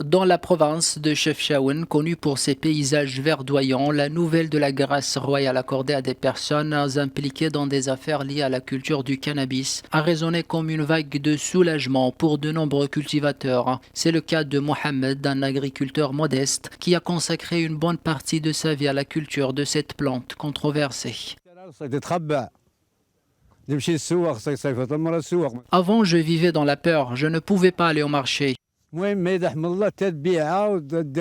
Dans la province de Chefchaouen, connue pour ses paysages verdoyants, la nouvelle de la grâce royale accordée à des personnes impliquées dans des affaires liées à la culture du cannabis a résonné comme une vague de soulagement pour de nombreux cultivateurs. C'est le cas de Mohamed, un agriculteur modeste qui a consacré une bonne partie de sa vie à la culture de cette plante controversée. Avant, je vivais dans la peur, je ne pouvais pas aller au marché.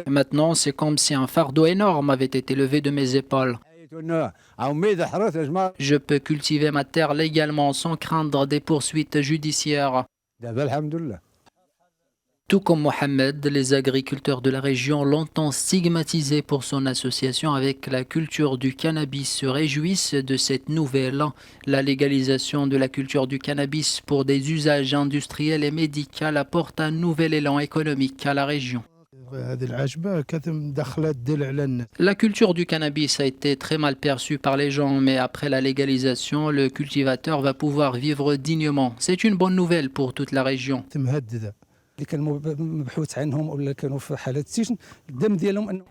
Maintenant, c'est comme si un fardeau énorme avait été levé de mes épaules. Je peux cultiver ma terre légalement sans craindre des poursuites judiciaires. Tout comme Mohamed, les agriculteurs de la région, longtemps stigmatisés pour son association avec la culture du cannabis, se réjouissent de cette nouvelle. La légalisation de la culture du cannabis pour des usages industriels et médicaux apporte un nouvel élan économique à la région. La culture du cannabis a été très mal perçue par les gens, mais après la légalisation, le cultivateur va pouvoir vivre dignement. C'est une bonne nouvelle pour toute la région.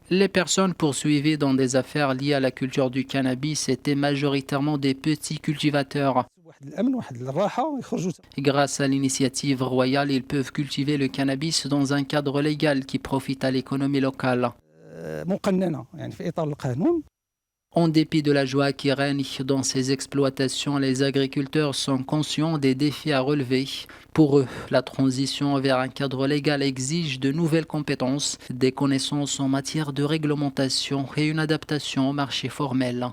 Les personnes poursuivies dans des affaires liées à la culture du cannabis étaient majoritairement des petits cultivateurs. Grâce à l'initiative royale, ils peuvent cultiver le cannabis dans un cadre légal qui profite à l'économie locale. En dépit de la joie qui règne dans ces exploitations, les agriculteurs sont conscients des défis à relever. Pour eux, la transition vers un cadre légal exige de nouvelles compétences, des connaissances en matière de réglementation et une adaptation au marché formel.